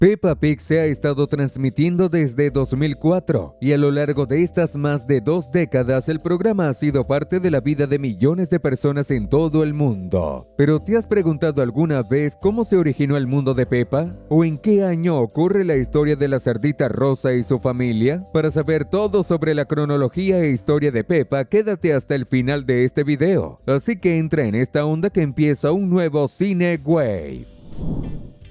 Peppa Pig se ha estado transmitiendo desde 2004 y a lo largo de estas más de 2 décadas el programa ha sido parte de la vida de millones de personas en todo el mundo. ¿Pero te has preguntado alguna vez cómo se originó el mundo de Peppa? ¿O en qué año ocurre la historia de la cerdita Rosa y su familia? Para saber todo sobre la cronología e historia de Peppa, quédate hasta el final de este video. Así que entra en esta onda que empieza un nuevo Cine Wave.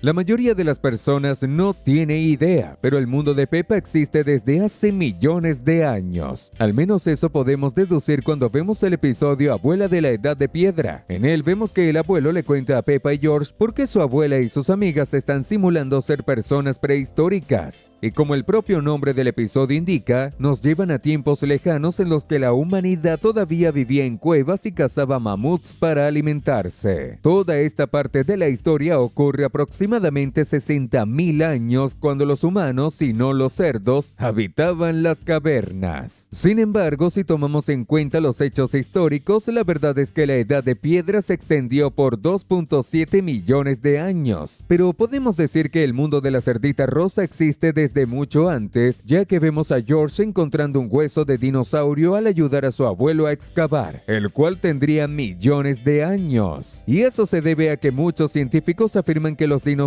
La mayoría de las personas no tiene idea, pero el mundo de Peppa existe desde hace millones de años. Al menos eso podemos deducir cuando vemos el episodio Abuela de la Edad de Piedra. En él vemos que el abuelo le cuenta a Peppa y George por qué su abuela y sus amigas están simulando ser personas prehistóricas. Y como el propio nombre del episodio indica, nos llevan a tiempos lejanos en los que la humanidad todavía vivía en cuevas y cazaba mamuts para alimentarse. Toda esta parte de la historia ocurre aproximadamente 60.000 años cuando los humanos, y no los cerdos, habitaban las cavernas. Sin embargo, si tomamos en cuenta los hechos históricos, la verdad es que la Edad de Piedra se extendió por 2.7 millones de años. Pero podemos decir que el mundo de la cerdita Rosa existe desde mucho antes, ya que vemos a George encontrando un hueso de dinosaurio al ayudar a su abuelo a excavar, el cual tendría millones de años. Y eso se debe a que muchos científicos afirman que los dinosaurios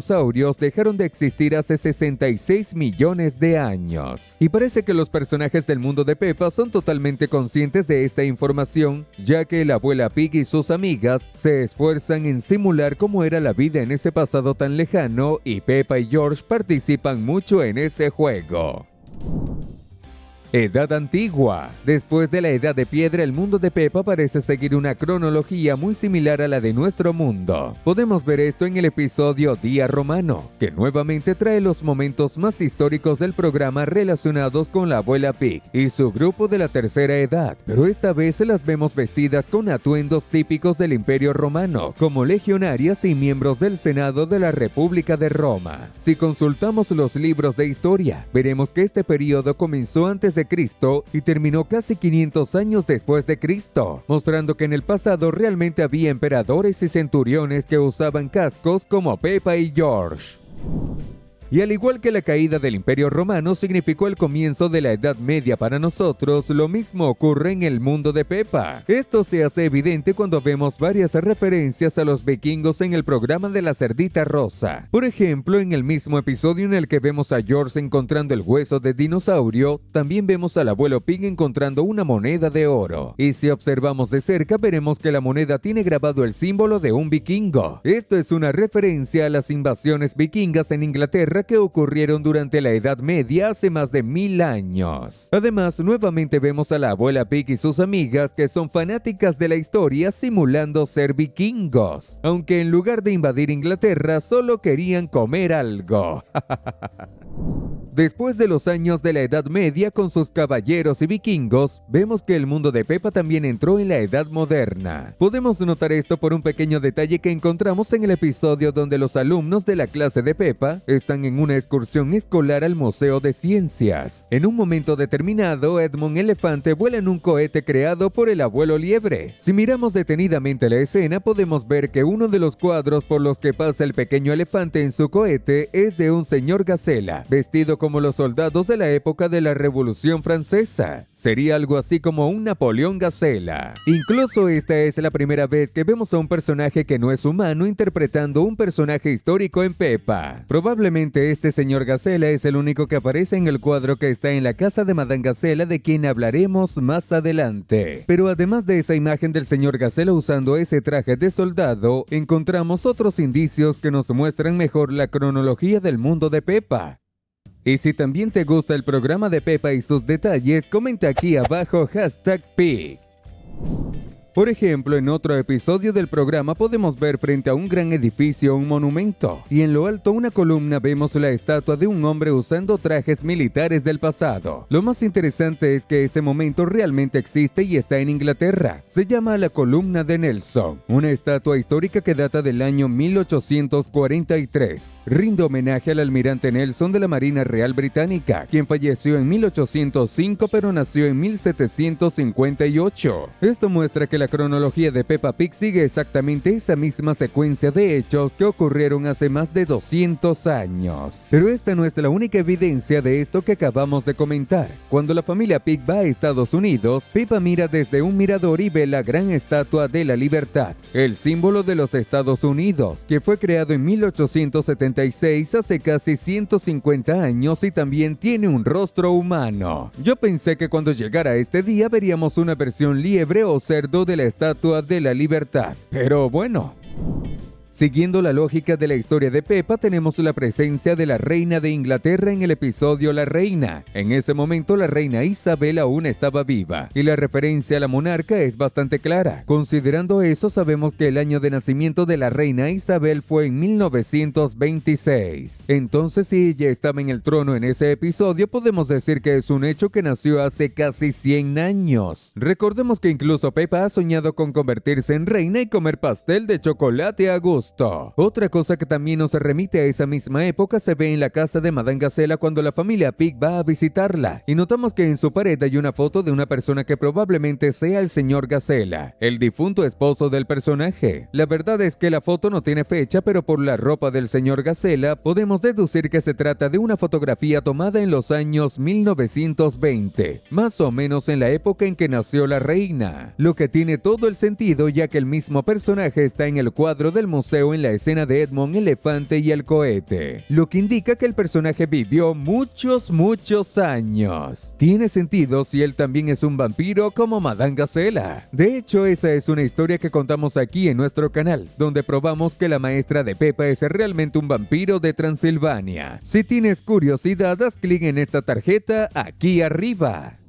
dejaron de existir hace 66 millones de años. Y parece que los personajes del mundo de Peppa son totalmente conscientes de esta información, ya que la abuela Pig y sus amigas se esfuerzan en simular cómo era la vida en ese pasado tan lejano, y Peppa y George participan mucho en ese juego. Edad Antigua. Después de la Edad de Piedra, el mundo de Peppa parece seguir una cronología muy similar a la de nuestro mundo. Podemos ver esto en el episodio Día Romano, que nuevamente trae los momentos más históricos del programa relacionados con la abuela Pig y su grupo de la tercera edad, pero esta vez se las vemos vestidas con atuendos típicos del Imperio Romano, como legionarias y miembros del Senado de la República de Roma. Si consultamos los libros de historia, veremos que este periodo comenzó antes de Cristo y terminó casi 500 años después de Cristo, mostrando que en el pasado realmente había emperadores y centuriones que usaban cascos como Peppa y George. Y al igual que la caída del Imperio Romano significó el comienzo de la Edad Media para nosotros, lo mismo ocurre en el mundo de Peppa. Esto se hace evidente cuando vemos varias referencias a los vikingos en el programa de la cerdita Rosa. Por ejemplo, en el mismo episodio en el que vemos a George encontrando el hueso de dinosaurio, también vemos al abuelo Pig encontrando una moneda de oro. Y si observamos de cerca, veremos que la moneda tiene grabado el símbolo de un vikingo. Esto es una referencia a las invasiones vikingas en Inglaterra que ocurrieron durante la Edad Media hace más de 1000 años. Además, nuevamente vemos a la abuela Pig y sus amigas que son fanáticas de la historia simulando ser vikingos, aunque en lugar de invadir Inglaterra solo querían comer algo. Después de los años de la Edad Media con sus caballeros y vikingos, vemos que el mundo de Peppa también entró en la Edad Moderna. Podemos notar esto por un pequeño detalle que encontramos en el episodio donde los alumnos de la clase de Peppa están en una excursión escolar al Museo de Ciencias. En un momento determinado, Edmund Elefante vuela en un cohete creado por el abuelo Liebre. Si miramos detenidamente la escena, podemos ver que uno de los cuadros por los que pasa el pequeño elefante en su cohete es de un señor Gacela, vestido como los soldados de la época de la Revolución Francesa. Sería algo así como un Napoleón Gacela. Incluso esta es la primera vez que vemos a un personaje que no es humano interpretando un personaje histórico en Peppa. Probablemente este señor Gacela es el único que aparece en el cuadro que está en la casa de Madame Gacela, de quien hablaremos más adelante. Pero además de esa imagen del señor Gacela usando ese traje de soldado, encontramos otros indicios que nos muestran mejor la cronología del mundo de Peppa. Y si también te gusta el programa de Peppa y sus detalles, comenta aquí abajo #Pig. Por ejemplo, en otro episodio del programa podemos ver frente a un gran edificio un monumento, y en lo alto una columna vemos la estatua de un hombre usando trajes militares del pasado. Lo más interesante es que este momento realmente existe y está en Inglaterra. Se llama la Columna de Nelson, una estatua histórica que data del año 1843. Rinde homenaje al almirante Nelson de la Marina Real Británica, quien falleció en 1805 pero nació en 1758. Esto muestra que la cronología de Peppa Pig sigue exactamente esa misma secuencia de hechos que ocurrieron hace más de 200 años. Pero esta no es la única evidencia de esto que acabamos de comentar. Cuando la familia Pig va a Estados Unidos, Peppa mira desde un mirador y ve la gran estatua de la libertad, el símbolo de los Estados Unidos, que fue creado en 1876, hace casi 150 años, y también tiene un rostro humano. Yo pensé que cuando llegara este día veríamos una versión liebre o cerdo de la estatua de la libertad, pero bueno. Siguiendo la lógica de la historia de Peppa, tenemos la presencia de la reina de Inglaterra en el episodio La Reina. En ese momento la reina Isabel aún estaba viva, y la referencia a la monarca es bastante clara. Considerando eso, sabemos que el año de nacimiento de la reina Isabel fue en 1926. Entonces, si ella estaba en el trono en ese episodio, podemos decir que es un hecho que nació hace casi 100 años. Recordemos que incluso Peppa ha soñado con convertirse en reina y comer pastel de chocolate a gusto. Otra cosa que también nos remite a esa misma época se ve en la casa de Madame Gazella cuando la familia Pig va a visitarla, y notamos que en su pared hay una foto de una persona que probablemente sea el señor Gazella, el difunto esposo del personaje. La verdad es que la foto no tiene fecha, pero por la ropa del señor Gazella podemos deducir que se trata de una fotografía tomada en los años 1920, más o menos en la época en que nació la reina, lo que tiene todo el sentido ya que el mismo personaje está en el cuadro del museo en la escena de Edmond, Elefante y el cohete, lo que indica que el personaje vivió muchos años. Tiene sentido si él también es un vampiro como Madame Gazella. De hecho, esa es una historia que contamos aquí en nuestro canal, donde probamos que la maestra de Peppa es realmente un vampiro de Transilvania. Si tienes curiosidad, haz clic en esta tarjeta aquí arriba.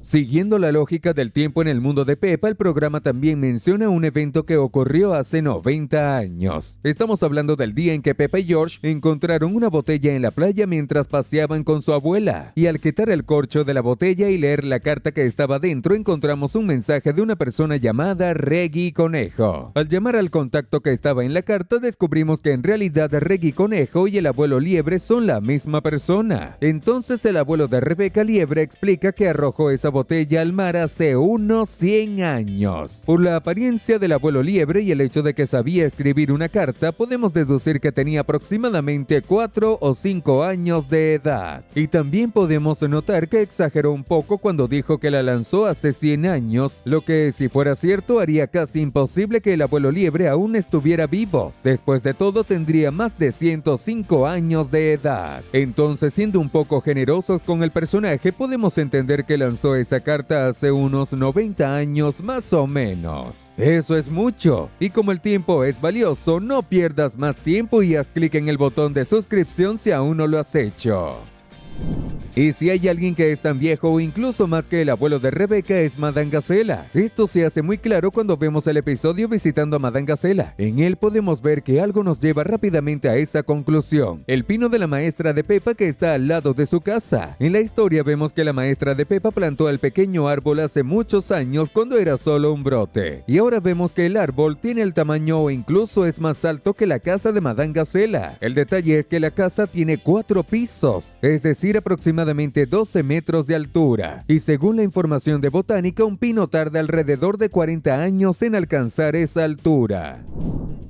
Siguiendo la lógica del tiempo en el mundo de Peppa, el programa también menciona un evento que ocurrió hace 90 años. Estamos hablando del día en que Peppa y George encontraron una botella en la playa mientras paseaban con su abuela, y al quitar el corcho de la botella y leer la carta que estaba dentro, encontramos un mensaje de una persona llamada Reggie Conejo. Al llamar al contacto que estaba en la carta, descubrimos que en realidad Reggie Conejo y el abuelo Liebre son la misma persona. Entonces el abuelo de Rebeca, Liebre, explica que arrojó esa botella al mar hace unos 100 años. Por la apariencia del abuelo Liebre y el hecho de que sabía escribir una carta, podemos deducir que tenía aproximadamente 4 o 5 años de edad. Y también podemos notar que exageró un poco cuando dijo que la lanzó hace 100 años, lo que, si fuera cierto, haría casi imposible que el abuelo Liebre aún estuviera vivo. Después de todo, tendría más de 105 años de edad. Entonces, siendo un poco generosos con el personaje, podemos entender que lanzó esa carta hace unos 90 años más o menos. Eso es mucho. Y como el tiempo es valioso, no pierdas más tiempo y haz clic en el botón de suscripción si aún no lo has hecho. Y si hay alguien que es tan viejo o incluso más que el abuelo de Rebeca, es Madame Gazella. Esto se hace muy claro cuando vemos el episodio visitando a Madame Gazella. En él podemos ver que algo nos lleva rápidamente a esa conclusión: el pino de la maestra de Peppa que está al lado de su casa. En la historia vemos que la maestra de Peppa plantó el pequeño árbol hace muchos años cuando era solo un brote. Y ahora vemos que el árbol tiene el tamaño o incluso es más alto que la casa de Madame Gazella. El detalle es que la casa tiene 4 pisos, es decir, aproximadamente 12 metros de altura, y según la información de Botánica, un pino tarda alrededor de 40 años en alcanzar esa altura.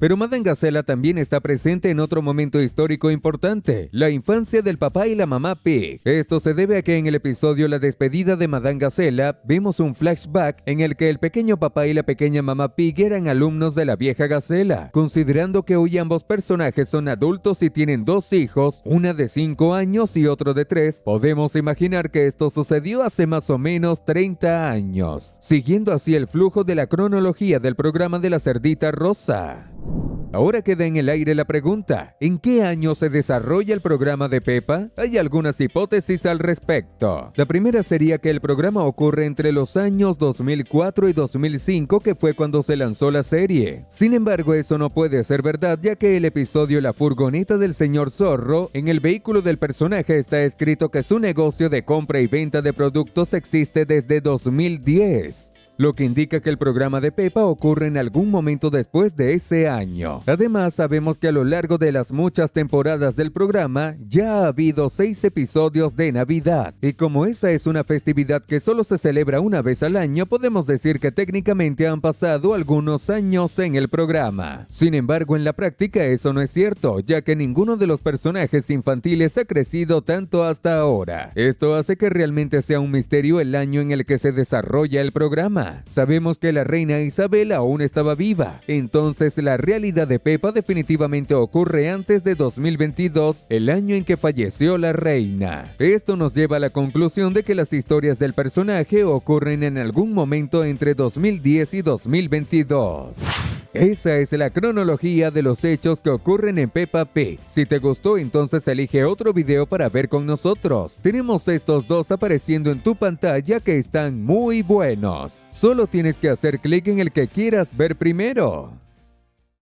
Pero Madame Gazella también está presente en otro momento histórico importante: la infancia del papá y la mamá Pig. Esto se debe a que en el episodio La despedida de Madame Gazella vemos un flashback en el que el pequeño papá y la pequeña mamá Pig eran alumnos de la vieja Gazella. Considerando que hoy ambos personajes son adultos y tienen 2 hijos, una de 5 años y otro de 3, podemos imaginar que esto sucedió hace más o menos 30 años, siguiendo así el flujo de la cronología del programa de la cerdita rosa. Ahora queda en el aire la pregunta: ¿en qué año se desarrolla el programa de Peppa? Hay algunas hipótesis al respecto. La primera sería que el programa ocurre entre los años 2004 y 2005, que fue cuando se lanzó la serie. Sin embargo, eso no puede ser verdad, ya que el episodio La furgoneta del señor Zorro, en el vehículo del personaje está escrito que su negocio de compra y venta de productos existe desde 2010. lo que indica que el programa de Peppa ocurre en algún momento después de ese año. Además, sabemos que a lo largo de las muchas temporadas del programa ya ha habido 6 episodios de Navidad, y como esa es una festividad que solo se celebra una vez al año, podemos decir que técnicamente han pasado algunos años en el programa. Sin embargo, en la práctica eso no es cierto, ya que ninguno de los personajes infantiles ha crecido tanto hasta ahora. Esto hace que realmente sea un misterio el año en el que se desarrolla el programa. Sabemos que la reina Isabel aún estaba viva, entonces la realidad de Peppa definitivamente ocurre antes de 2022, el año en que falleció la reina. Esto nos lleva a la conclusión de que las historias del personaje ocurren en algún momento entre 2010 y 2022. Esa es la cronología de los hechos que ocurren en Peppa Pig. Si te gustó, entonces elige otro video para ver con nosotros. Tenemos estos dos apareciendo en tu pantalla que están muy buenos. Solo tienes que hacer clic en el que quieras ver primero.